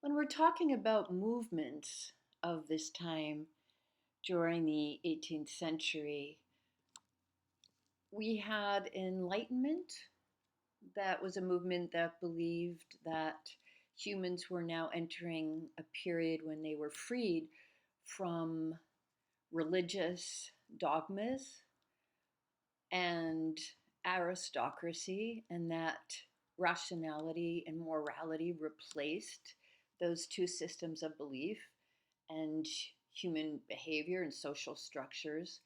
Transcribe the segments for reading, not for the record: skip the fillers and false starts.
When we're talking about movements of this time during the 18th century, we had Enlightenment. That was a movement that believed that humans were now entering a period when they were freed from religious dogmas and aristocracy, and that rationality and morality replaced those two systems of belief and human behavior and social structures.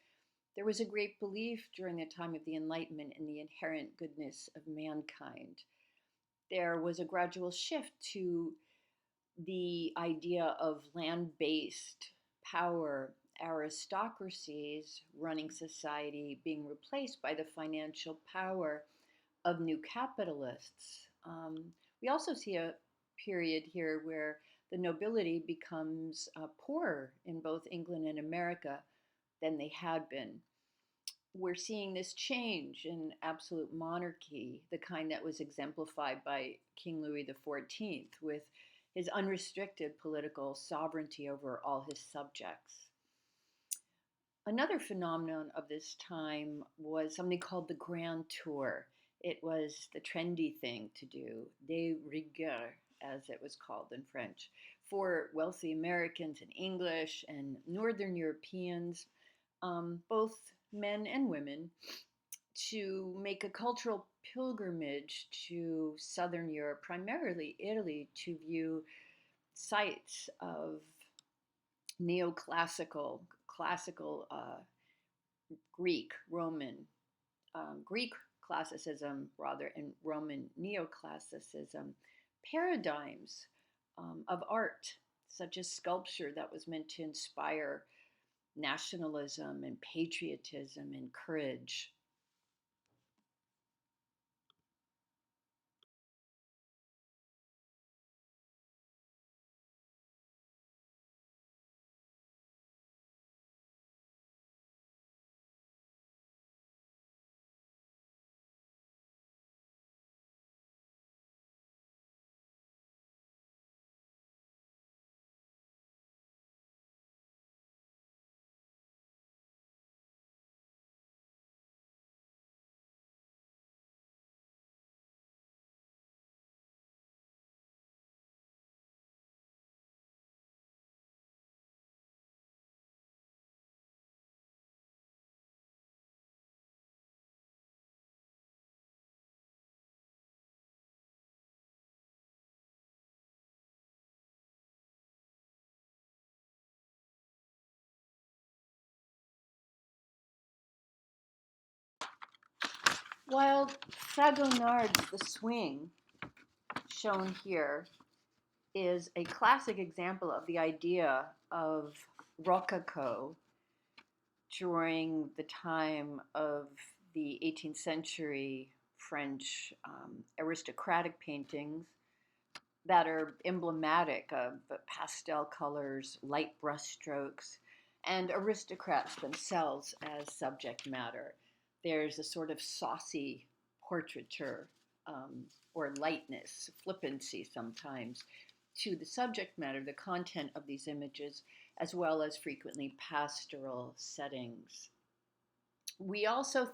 There was a great belief during the time of the Enlightenment in the inherent goodness of mankind. There was a gradual shift to the idea of land based power, aristocracies running society being replaced by the financial power of new capitalists. We also see a period here where the nobility becomes poorer in both England and America than they had been. We're seeing this change in absolute monarchy, the kind that was exemplified by King Louis XIV, with his unrestricted political sovereignty over all his subjects. Another phenomenon of this time was something called the Grand Tour. It was the trendy thing to do, de rigueur, as it was called in French, for wealthy Americans and English and Northern Europeans, both men and women, to make a cultural pilgrimage to Southern Europe, primarily Italy, to view sites of neoclassical, classical Greek classicism rather, and Roman neoclassicism paradigms of art, such as sculpture that was meant to inspire nationalism and patriotism and courage. While Fragonard's The Swing, shown here, is a classic example of the idea of Rococo during the time of the 18th century French aristocratic paintings that are emblematic of pastel colors, light brushstrokes, and aristocrats themselves as subject matter. There's a sort of saucy portraiture or lightness, flippancy sometimes, to the subject matter, the content of these images, as well as frequently pastoral settings. We also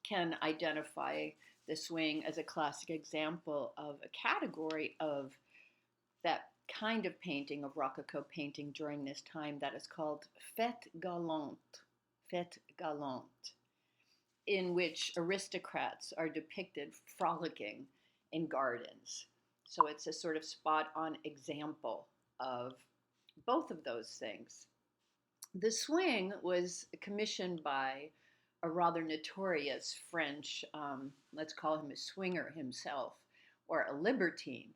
can identify the swing as a classic example of a category of that kind of painting, of Rococo painting during this time, that is called fête galante, in which aristocrats are depicted frolicking in gardens. So it's a sort of spot on example of both of those things. The swing was commissioned by a rather notorious French, let's call him a swinger himself, or a libertine,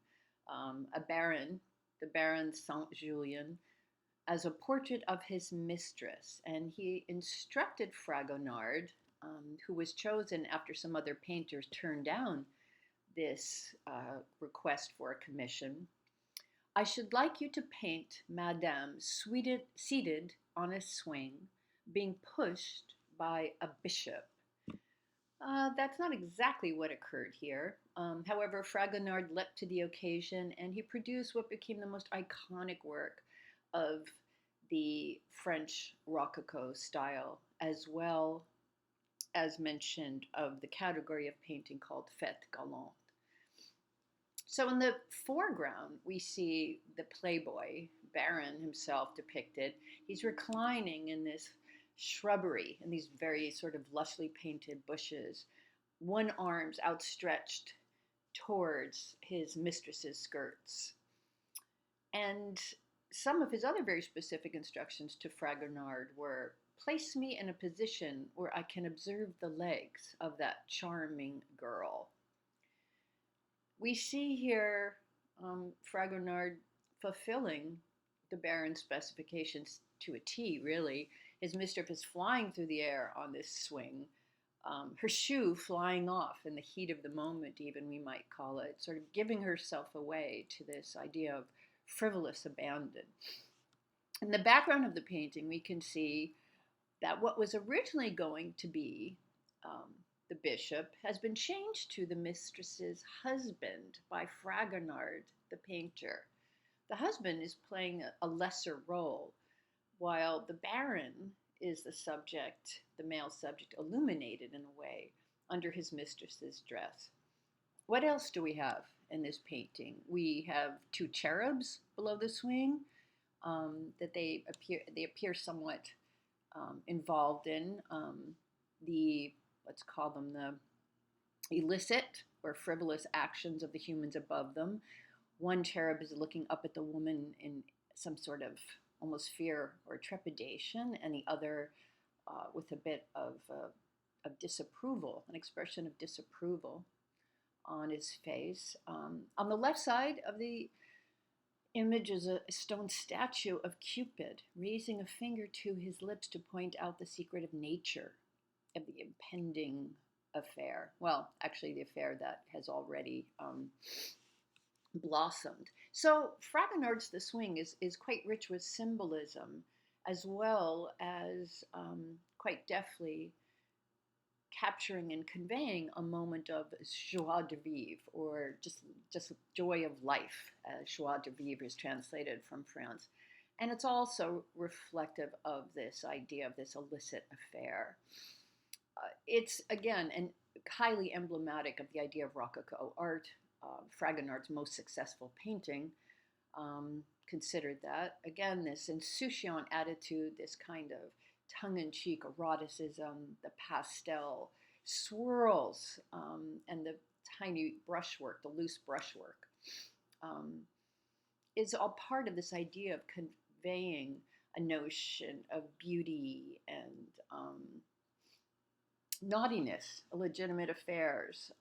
a baron, the Baron Saint Julien, as a portrait of his mistress. And he instructed Fragonard, who was chosen after some other painters turned down this request for a commission. I should like you to paint Madame seated on a swing, being pushed by a bishop. That's not exactly what occurred here. However, Fragonard leapt to the occasion and he produced what became the most iconic work of the French Rococo style, as well as mentioned of the category of painting called Fête Galante. So in the foreground, we see the playboy, Baron himself depicted. He's reclining in this shrubbery in these very sort of lushly painted bushes, one arm's outstretched towards his mistress's skirts. And some of his other very specific instructions to Fragonard were place me in a position where I can observe the legs of that charming girl. We see here Fragonard fulfilling the Baron's specifications to a T, really. His mistress is flying through the air on this swing, her shoe flying off in the heat of the moment, even we might call it, sort of giving herself away to this idea of frivolous abandon. In the background of the painting, we can see that what was originally going to be the bishop has been changed to the mistress's husband by Fragonard, the painter. The husband is playing a lesser role, while the Baron is the subject, the male subject, illuminated in a way under his mistress's dress. What else do we have in this painting? We have two cherubs below the swing that they appear somewhat involved in the, let's call them the illicit or frivolous actions of the humans above them. One cherub is looking up at the woman in some sort of almost fear or trepidation, and the other with a bit of disapproval, an expression of disapproval on his face. On the left side of the image is a stone statue of Cupid raising a finger to his lips to point out the secret of nature of the impending affair. Well, actually, the affair that has already blossomed. So Fragonard's The Swing is quite rich with symbolism, as well as quite deftly capturing and conveying a moment of joie de vivre, or just joy of life, as joie de vivre is translated from France. And it's also reflective of this idea of this illicit affair. It's, again, highly emblematic of the idea of Rococo art. Fragonard's most successful painting considered that. Again, this insouciant attitude, this kind of tongue-in-cheek eroticism, the pastel swirls, and the tiny brushwork, the loose brushwork, is all part of this idea of conveying a notion of beauty and naughtiness, illegitimate affairs,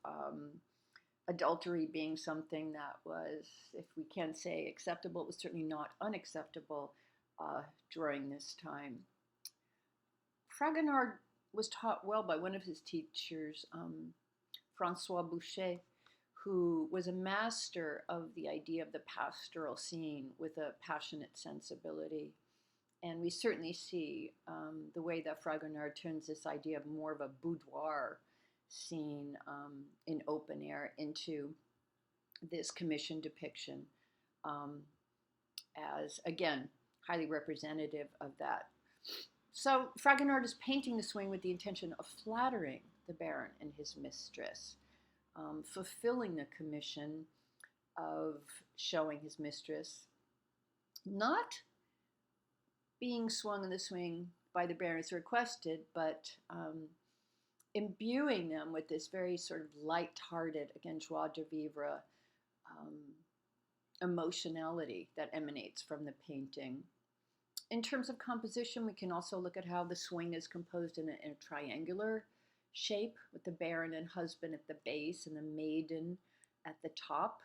adultery being something that was, if we can say acceptable, it was certainly not unacceptable during this time. Fragonard was taught well by one of his teachers, Francois Boucher, who was a master of the idea of the pastoral scene with a passionate sensibility. And we certainly see the way that Fragonard turns this idea of more of a boudoir scene in open air into this commissioned depiction as, again, highly representative of that. So Fragonard is painting the swing with the intention of flattering the Baron and his mistress, fulfilling the commission of showing his mistress not being swung in the swing by the Baron as requested, but imbuing them with this very sort of light-hearted, again, joie de vivre emotionality that emanates from the painting. In terms of composition, we can also look at how the swing is composed in a triangular shape, with the Baron and husband at the base and the maiden at the top.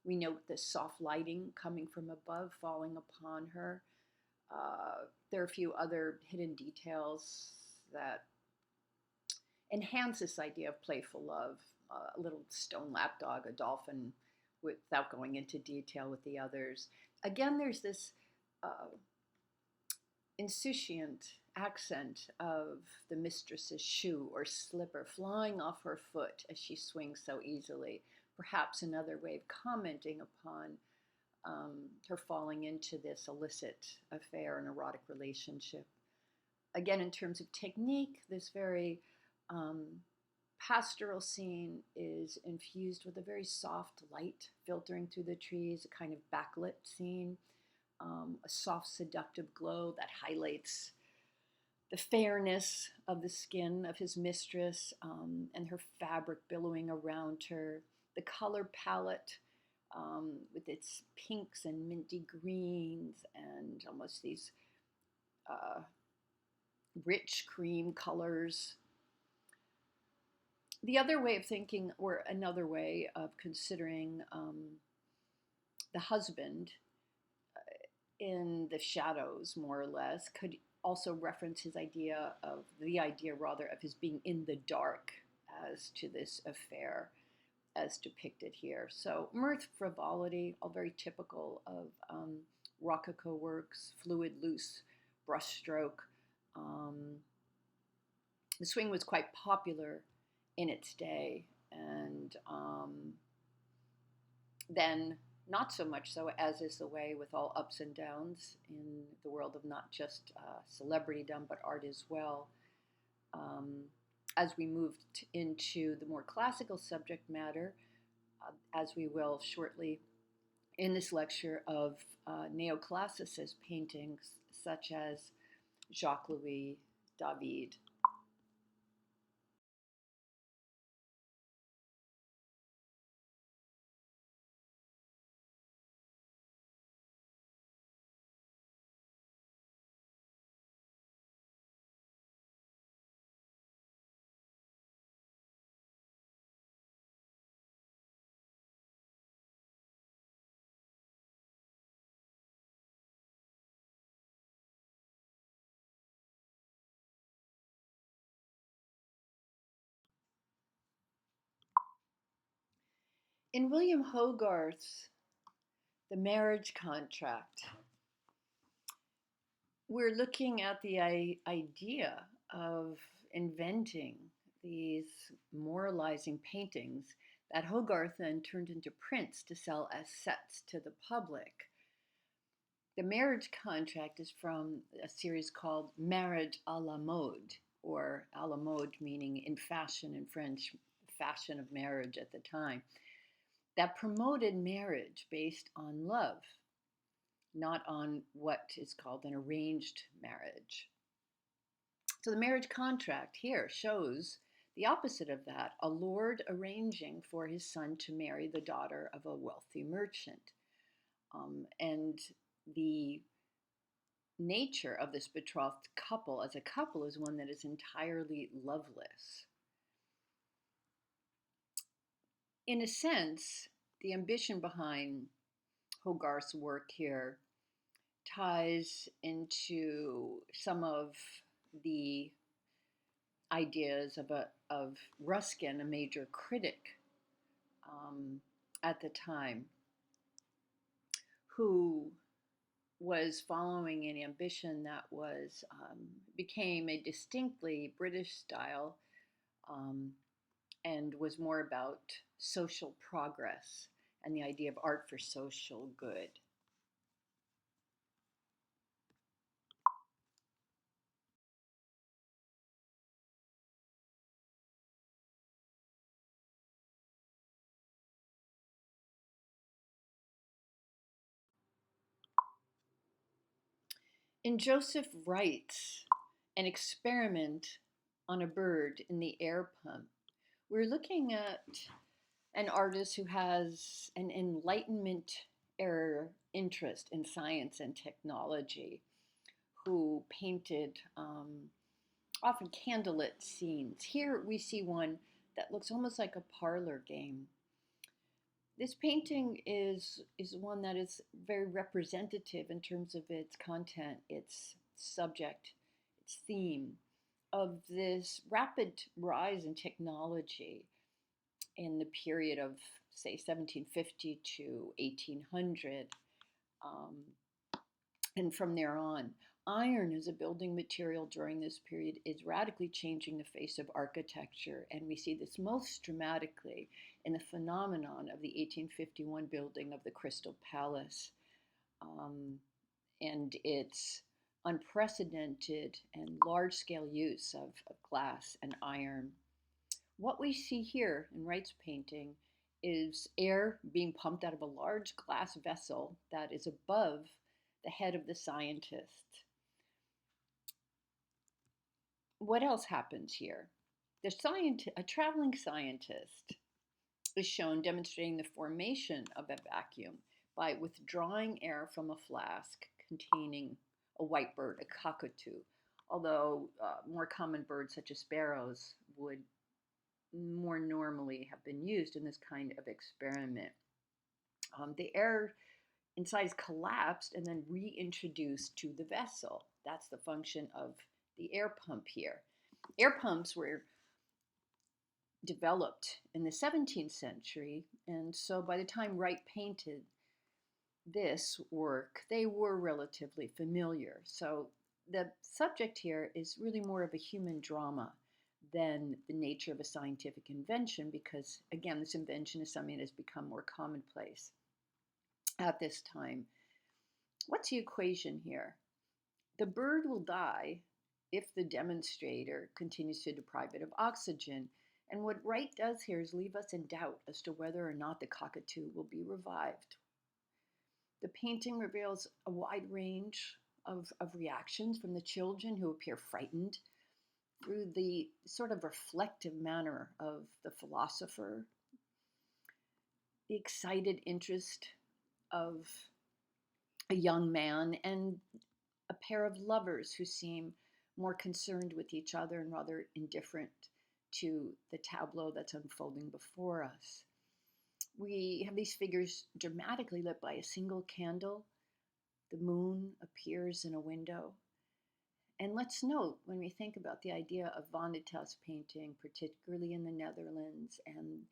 We note the soft lighting coming from above, falling upon her. There are a few other hidden details that enhance this idea of playful love. A little stone lapdog, a dolphin, without going into detail with the others. Again, there's this insouciant accent of the mistress's shoe or slipper flying off her foot as she swings so easily. Perhaps another way of commenting upon her falling into this illicit affair, an erotic relationship. Again, in terms of technique, this very um, pastoral scene is infused with a very soft light filtering through the trees, a kind of backlit scene, a soft, seductive glow that highlights the fairness of the skin of his mistress and her fabric billowing around her, the color palette with its pinks and minty greens and almost these uh, rich cream colors. The other way of thinking, or another way of considering the husband in the shadows, more or less, could also reference his idea of the idea, rather, of his being in the dark as to this affair as depicted here. So mirth, frivolity, all very typical of Rococo works, fluid, loose brushstroke. Um, the swing was quite popular in its day, and then not so much so, as is the way with all ups and downs in the world of not just celebritydom, but art as well. Um, as we moved into the more classical subject matter, as we will shortly in this lecture, of neoclassicist paintings such as Jacques-Louis David. In William Hogarth's The Marriage Contract, we're looking at the idea of inventing these moralizing paintings that Hogarth then turned into prints to sell as sets to the public. The Marriage Contract is from a series called Marriage à la mode, or à la mode meaning in fashion in French, fashion of marriage at the time, that promoted marriage based on love, not on what is called an arranged marriage. So the marriage contract here shows the opposite of that, a lord arranging for his son to marry the daughter of a wealthy merchant. And the nature of this betrothed couple as a couple is one that is entirely loveless. In a sense, the ambition behind Hogarth's work here ties into some of the ideas of Ruskin, a major critic at the time, who was following an ambition that was became a distinctly British style um, and was more about social progress and the idea of art for social good. In Joseph Wright's An Experiment on a Bird in the Air Pump, we're looking at an artist who has an Enlightenment era interest in science and technology, who painted often candlelit scenes. Here we see one that looks almost like a parlor game. This painting is one that is very representative in terms of its content, its subject, its theme, of this rapid rise in technology in the period of, say, 1750 to 1800, um, and from there on. Iron as a building material during this period is radically changing the face of architecture, and we see this most dramatically in the phenomenon of the 1851 building of the Crystal Palace, um, and its unprecedented and large scale use of glass and iron. What we see here in Wright's painting is air being pumped out of a large glass vessel that is above the head of the scientist. What else happens here? A traveling scientist is shown demonstrating the formation of a vacuum by withdrawing air from a flask containing a white bird, a cockatoo, although more common birds such as sparrows would more normally have been used in this kind of experiment. The air inside is collapsed and then reintroduced to the vessel. That's the function of the air pump here. Air pumps were developed in the 17th century, and so by the time Wright painted this work, they were relatively familiar. So the subject here is really more of a human drama than the nature of a scientific invention, because again, this invention is something that has become more commonplace at this time. What's the equation here? The bird will die if the demonstrator continues to deprive it of oxygen. And what Wright does here is leave us in doubt as to whether or not the cockatoo will be revived. The painting reveals a wide range of reactions from the children, who appear frightened, through the sort of reflective manner of the philosopher, the excited interest of a young man, and a pair of lovers who seem more concerned with each other and rather indifferent to the tableau that's unfolding before us. We have these figures dramatically lit by a single candle. The moon appears in a window. And let's note, when we think about the idea of Vanitas painting, particularly in the Netherlands and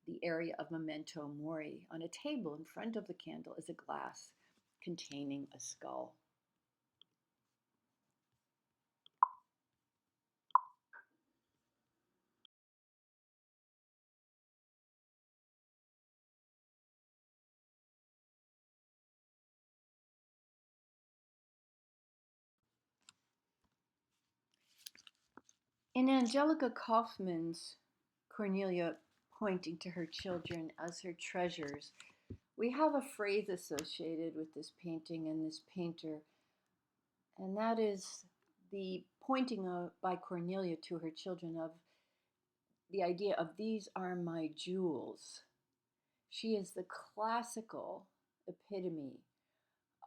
the area of Memento Mori, on a table in front of the candle is a glass containing a skull. In Angelica Kaufmann's Cornelia pointing to her children as her treasures, we have a phrase associated with this painting and this painter, and that is the pointing by Cornelia to her children of the idea of "these are my jewels." She is the classical epitome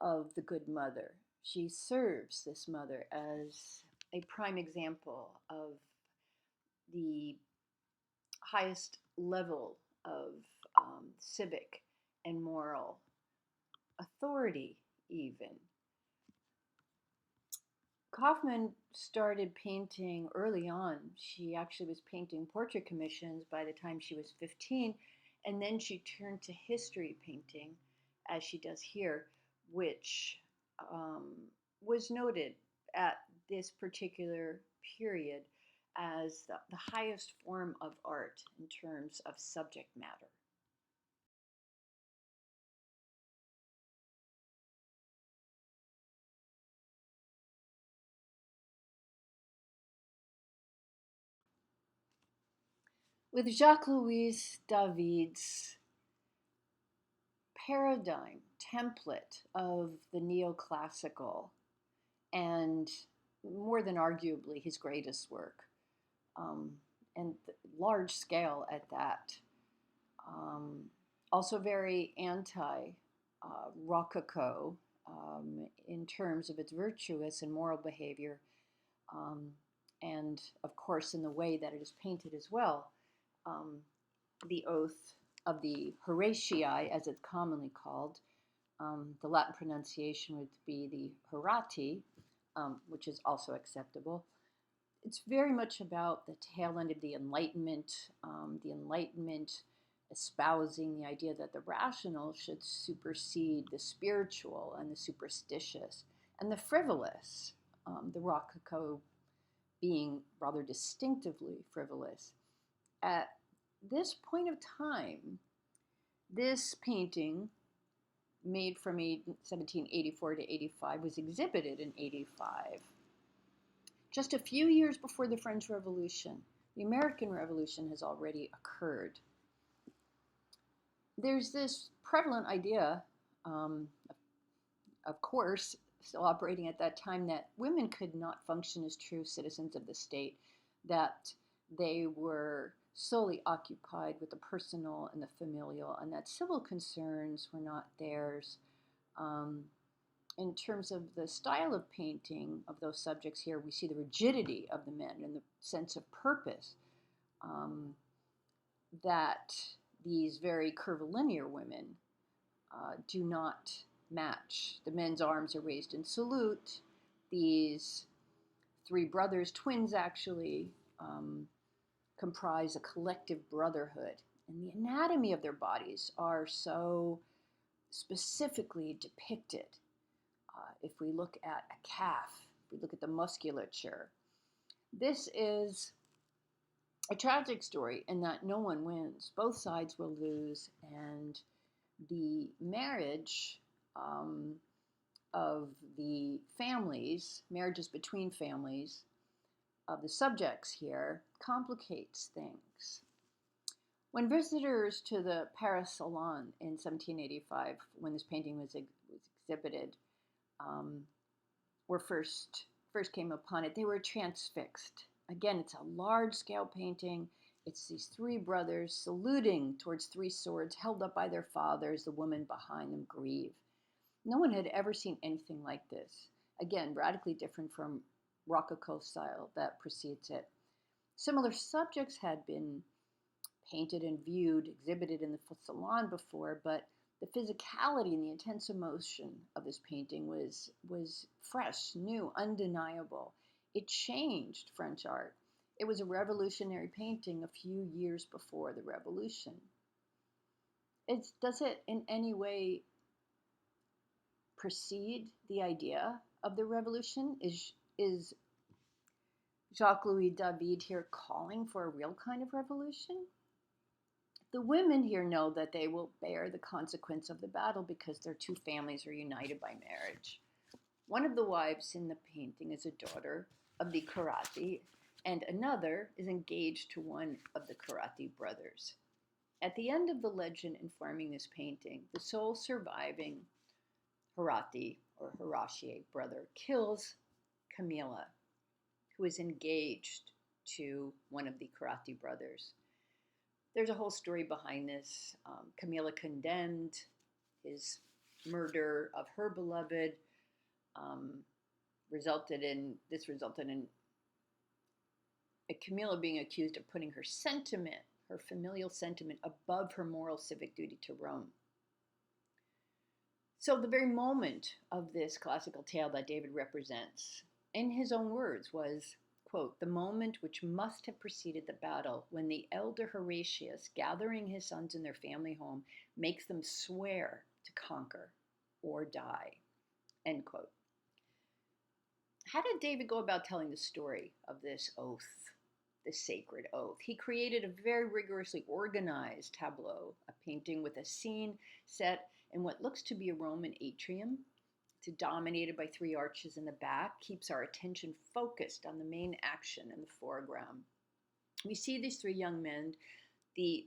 of the good mother. She serves this mother as a prime example of the highest level of civic and moral authority, even. Kaufmann started painting early on. She actually was painting portrait commissions by the time she was 15, and then she turned to history painting, as she does here, which um, was noted at this particular period as the highest form of art in terms of subject matter. With Jacques-Louis David's paradigm template of the neoclassical, and more than arguably his greatest work, um, and large scale at that. Um, Also very anti Rococo in terms of its virtuous and moral behavior, um, and of course in the way that it is painted as well. Um, the Oath of the Horatii, as it's commonly called. The Latin pronunciation would be the Horati, which is also acceptable. It's very much about the tail end of the Enlightenment espousing the idea that the rational should supersede the spiritual and the superstitious, and the frivolous, the Rococo being rather distinctively frivolous. At this point of time, this painting, made from 1784 to 85, was exhibited in 85. Just a few years before the French Revolution, the American Revolution has already occurred. There's this prevalent idea, of course, still operating at that time, that women could not function as true citizens of the state, that they were solely occupied with the personal and the familial, and that civil concerns were not theirs. In terms of the style of painting of those subjects here, we see the rigidity of the men and the sense of purpose that these very curvilinear women do not match. The men's arms are raised in salute. These three brothers, twins actually, comprise a collective brotherhood. And the anatomy of their bodies are so specifically depicted. If we look at a calf, if we look at the musculature, this is a tragic story in that no one wins. Both sides will lose, and the marriage of the families, marriages between families of the subjects here, complicates things. When visitors to the Paris Salon in 1785, when this painting was exhibited, were first came upon it, they were transfixed. Again, it's a large-scale painting. It's these three brothers saluting towards three swords held up by their fathers. The women behind them grieve. No one had ever seen anything like this. Again, radically different from Rococo style that precedes it. Similar subjects had been painted and viewed, exhibited in the salon before, but the physicality and the intense emotion of this painting was fresh, new, undeniable. It changed French art. It was a revolutionary painting a few years before the revolution. Does it in any way precede the idea of the revolution? Is Jacques-Louis David here calling for a real kind of revolution? The women here know that they will bear the consequence of the battle because their two families are united by marriage. One of the wives in the painting is a daughter of the Carratti, and another is engaged to one of the Carratti brothers. At the end of the legend informing this painting, the sole surviving Carratti or Hirashi brother kills Camilla, who is engaged to one of the Carratti brothers. There's a whole story behind this. Camilla condemned his murder of her beloved. Resulted in Camilla being accused of putting her sentiment, her familial sentiment, above her moral civic duty to Rome. So the very moment of this classical tale that David represents, in his own words, was, quote, the moment which must have preceded the battle, when the elder Horatius, gathering his sons in their family home, makes them swear to conquer or die, end quote. How did David go about telling the story of this oath, this sacred oath? He created a very rigorously organized tableau, a painting with a scene set in what looks to be a Roman atrium. It's dominated by three arches in the back, keeps our attention focused on the main action in the foreground. We see these three young men, the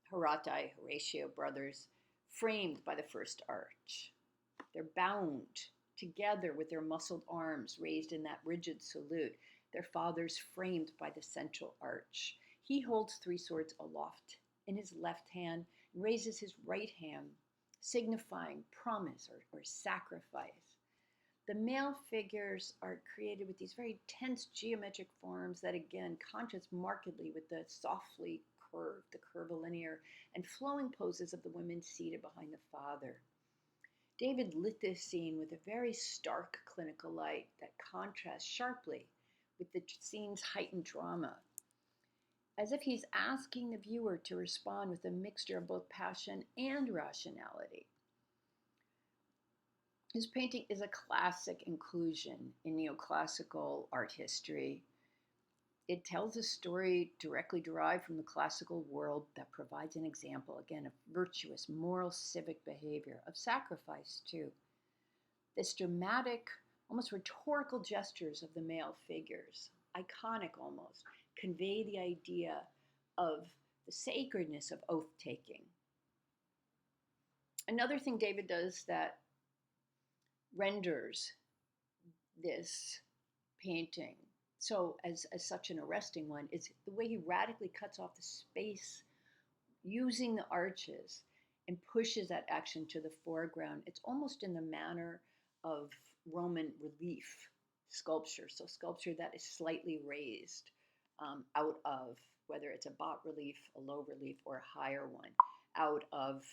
Horatio brothers, framed by the first arch. They're bound together with their muscled arms raised in that rigid salute. Their father's framed by the central arch. He holds three swords aloft in his left hand and raises his right hand, signifying promise or sacrifice. The male figures are created with these very tense geometric forms that again contrast markedly with the softly curved, the curvilinear and flowing poses of the women seated behind the father. David lit this scene with a very stark clinical light that contrasts sharply with the scene's heightened drama, as if he's asking the viewer to respond with a mixture of both passion and rationality. His painting is a classic inclusion in neoclassical art history. It tells a story directly derived from the classical world that provides an example, again, of virtuous, moral, civic behavior, of sacrifice, too. This dramatic, almost rhetorical gestures of the male figures, iconic almost, convey the idea of the sacredness of oath taking. Another thing David does that renders this painting so as such an arresting one is the way he radically cuts off the space using the arches and pushes that action to the foreground. It's almost in the manner of Roman relief sculpture, so sculpture that is slightly raised out of, whether it's a bas relief, a low relief, or a higher one, out of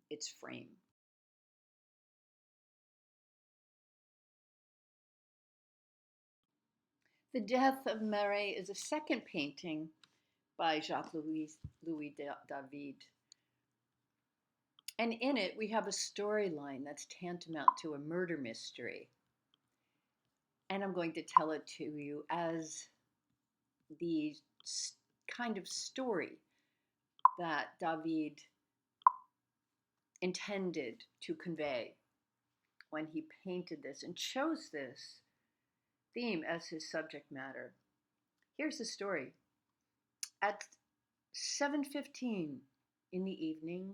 its frame. The Death of Marat is a second painting by Louis David. And in it, we have a storyline that's tantamount to a murder mystery. And I'm going to tell it to you as the kind of story that David intended to convey when he painted this and chose this theme as his subject matter. Here's the story. At 7:15 in the evening,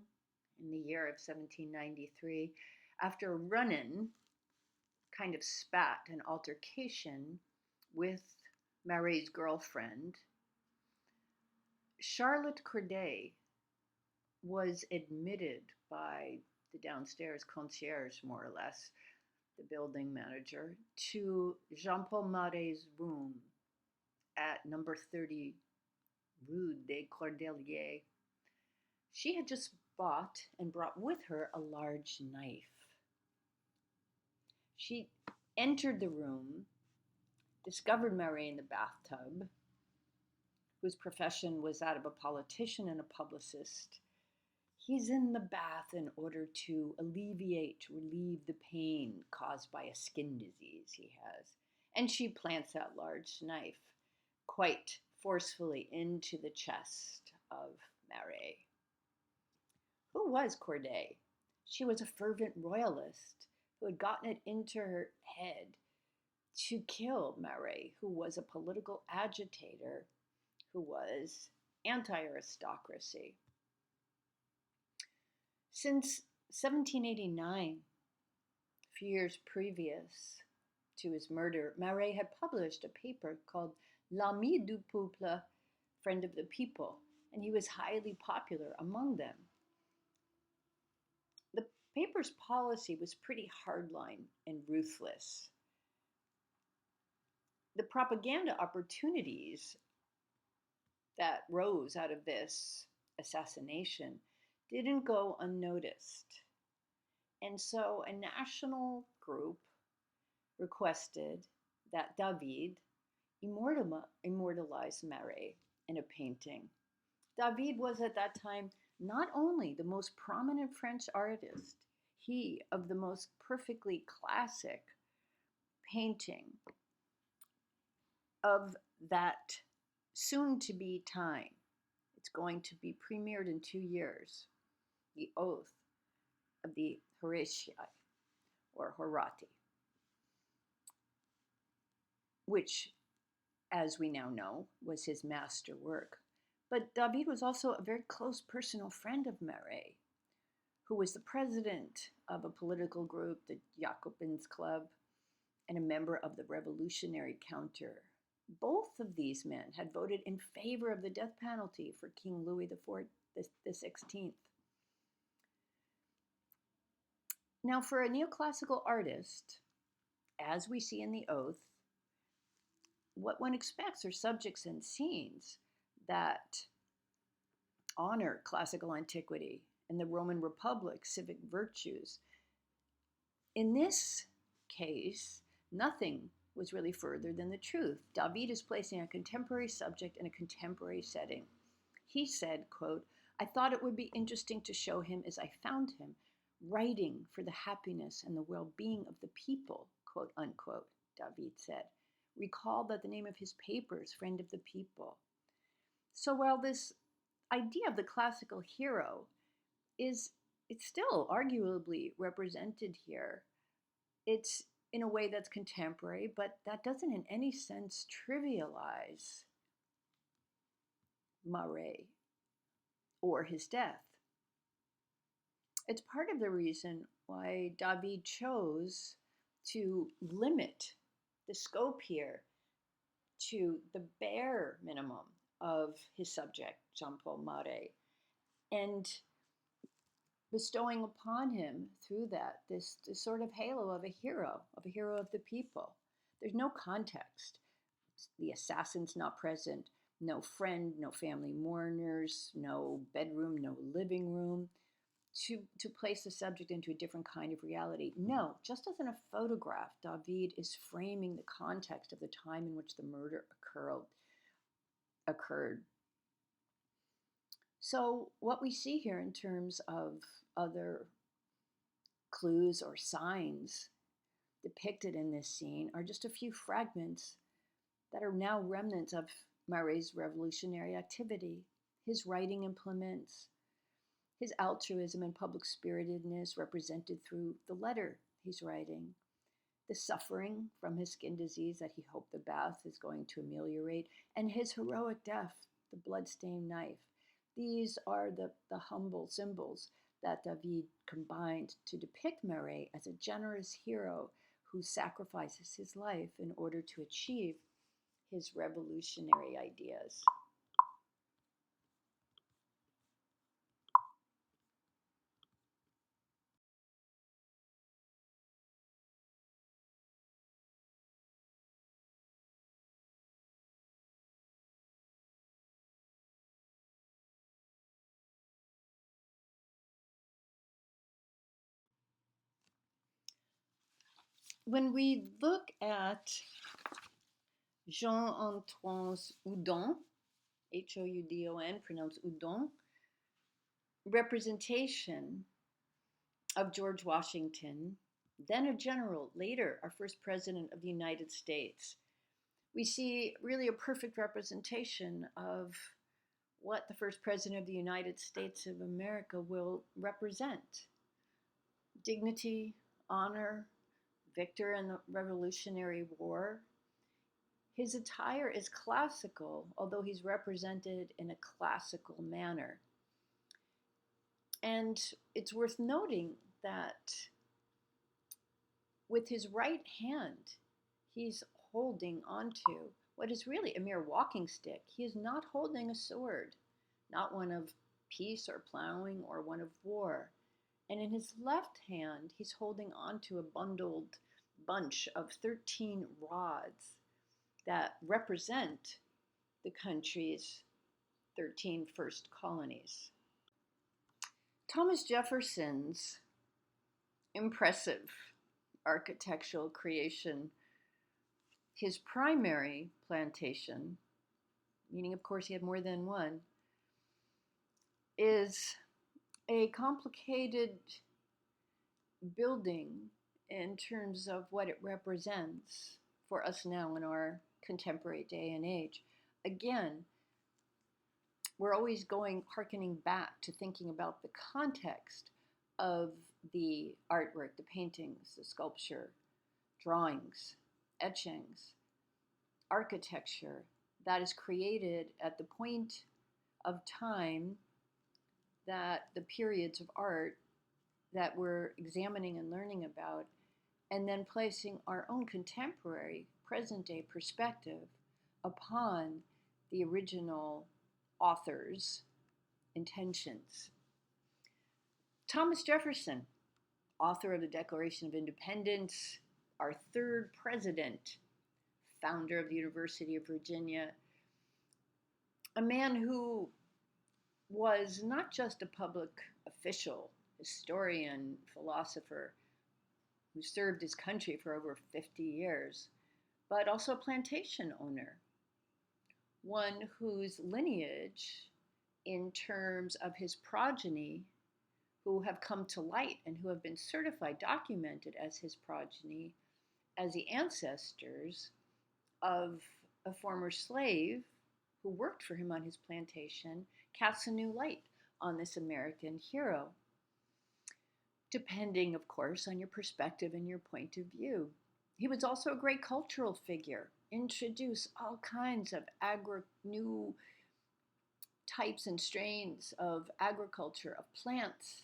in the year of 1793, after a run-in, kind of spat, an altercation with Marat's girlfriend, Charlotte Corday was admitted by the downstairs concierge, more or less, the building manager, to Jean-Paul Marat's room at number 30 Rue des Cordeliers. She had just bought and brought with her a large knife. She entered the room, discovered Marat in the bathtub, whose profession was that of a politician and a publicist. He's in the bath in order to relieve the pain caused by a skin disease he has. And she plants that large knife quite forcefully into the chest of Marat. Who was Corday? She was a fervent royalist who had gotten it into her head to kill Marat, who was a political agitator, who was anti-aristocracy. Since 1789, a few years previous to his murder, Marat had published a paper called L'Ami du Peuple, Friend of the People, and he was highly popular among them. The paper's policy was pretty hardline and ruthless. The propaganda opportunities that rose out of this assassination didn't go unnoticed. And so a national group requested that David immortalize Marat in a painting. David was at that time not only the most prominent French artist, he of the most perfectly classic painting of that soon-to-be time. It's going to be premiered in 2 years, The Oath of the Horatii, or Horati, which, as we now know, was his masterwork. But David was also a very close personal friend of Marat, who was the president of a political group, the Jacobins Club, and a member of the Revolutionary Counter. Both of these men had voted in favor of the death penalty for King Louis XVI. Now, for a neoclassical artist, as we see in The Oath, what one expects are subjects and scenes that honor classical antiquity and the Roman Republic's civic virtues. In this case, nothing was really further than the truth. David is placing a contemporary subject in a contemporary setting. He said, quote, "I thought it would be interesting to show him as I found him, writing for the happiness and the well-being of the people, quote unquote, David said. Recall that the name of his paper is Friend of the People. So while this idea of the classical hero is it's still arguably represented here, it's in a way that's contemporary, but that doesn't in any sense trivialize Marais or his death. It's part of the reason why David chose to limit the scope here to the bare minimum of his subject, Jean-Paul Marais, and bestowing upon him through that this sort of halo of a hero of the people. There's no context. The assassin's not present, no friend, no family mourners, no bedroom, no living room, to place the subject into a different kind of reality. No, just as in a photograph, David is framing the context of the time in which the murder occurred. So what we see here in terms of other clues or signs depicted in this scene are just a few fragments that are now remnants of Marais' revolutionary activity, his writing implements, his altruism and public spiritedness represented through the letter he's writing, the suffering from his skin disease that he hoped the bath is going to ameliorate, and his heroic death, the bloodstained knife. These are the humble symbols that David combined to depict Marais as a generous hero who sacrifices his life in order to achieve his revolutionary ideas. When we look at Jean-Antoine's Houdon, Houdon, pronounced Houdon, representation of George Washington, then a general, later our first president of the United States, we see really a perfect representation of what the first president of the United States of America will represent. Dignity, honor, victor in the Revolutionary War. His attire is classical, although he's represented in a classical manner. And it's worth noting that with his right hand, he's holding onto what is really a mere walking stick. He is not holding a sword, not one of peace or plowing or one of war. And in his left hand, he's holding onto a bundled bunch of 13 rods that represent the country's 13 first colonies. Thomas Jefferson's impressive architectural creation, his primary plantation, meaning of course he had more than one, is a complicated building in terms of what it represents for us now in our contemporary day and age. Again, we're always hearkening back to thinking about the context of the artwork, the paintings, the sculpture, drawings, etchings, architecture that is created at the point of time that the periods of art that we're examining and learning about, and then placing our own contemporary, present-day perspective upon the original author's intentions. Thomas Jefferson, author of the Declaration of Independence, our third president, founder of the University of Virginia, a man who was not just a public official, historian, philosopher, who served his country for over 50 years, but also a plantation owner, one whose lineage, in terms of his progeny, who have come to light and who have been certified, documented as his progeny, as the ancestors of a former slave who worked for him on his plantation, casts a new light on this American hero, depending, of course, on your perspective and your point of view. He was also a great cultural figure, introduced all kinds of new types and strains of agriculture, of plants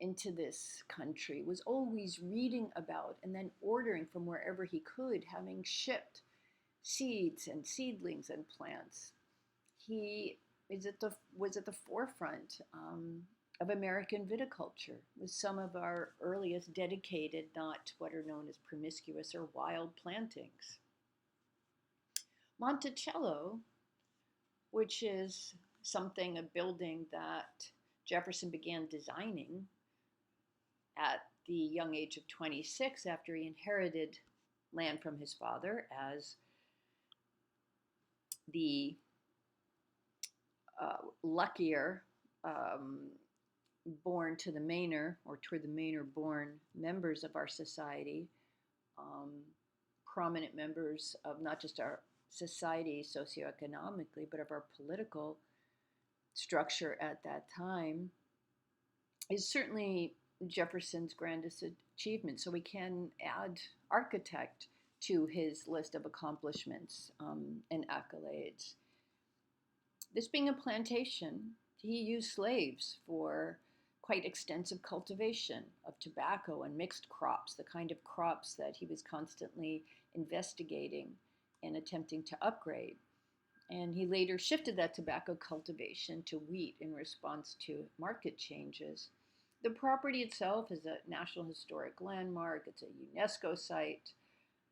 into this country, was always reading about and then ordering from wherever he could, having shipped seeds and seedlings and plants. He was at the forefront of American viticulture, with some of our earliest dedicated, not what are known as promiscuous or wild plantings. Monticello, which is a building that Jefferson began designing at the young age of 26 after he inherited land from his father as the luckier born to the Manor, or toward the Manor born members of our society, um, prominent members of not just our society socioeconomically, but of our political structure at that time, is certainly Jefferson's grandest achievement. So we can add architect to his list of accomplishments and accolades. This being a plantation, he used slaves for quite extensive cultivation of tobacco and mixed crops, the kind of crops that he was constantly investigating and attempting to upgrade. And he later shifted that tobacco cultivation to wheat in response to market changes. The property itself is a National Historic Landmark. It's a UNESCO site.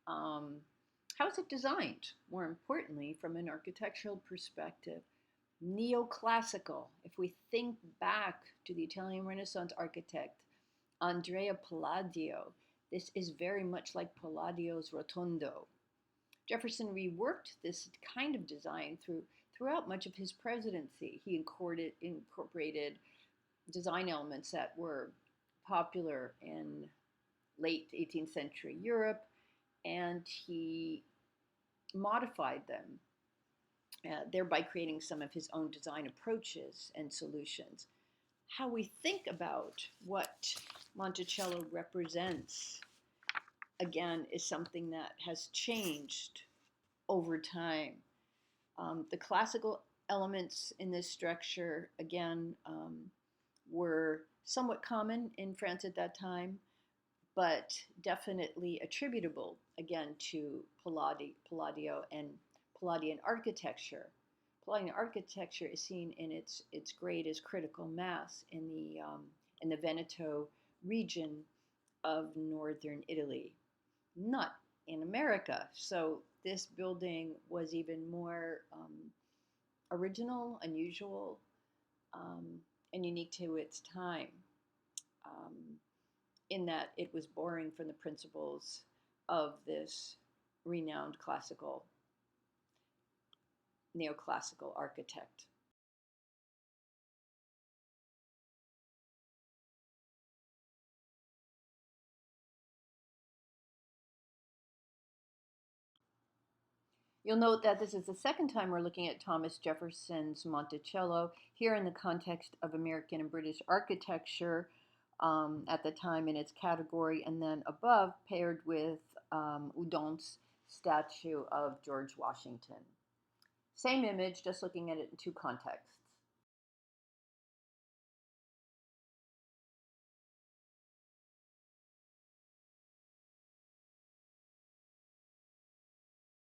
How is it designed? More importantly, from an architectural perspective, neoclassical. If we think back to the Italian Renaissance architect Andrea Palladio, this is very much like Palladio's Rotondo. Jefferson reworked this kind of design throughout much of his presidency. He incorporated design elements that were popular in late 18th century Europe, and he modified them, thereby creating some of his own design approaches and solutions. How we think about what Monticello represents, again, is something that has changed over time. The classical elements in this structure, again, were somewhat common in France at that time, but definitely attributable, again, to Palladio and Palladian architecture. Palladian architecture is seen in its greatest critical mass in the Veneto region of northern Italy, not in America. So this building was even more original, unusual, and unique to its time, um, in that it was borrowing from the principles of this renowned neoclassical architect. You'll note that this is the second time we're looking at Thomas Jefferson's Monticello, here in the context of American and British architecture at the time in its category, and then above paired with Houdon's statue of George Washington. Same image, just looking at it in two contexts.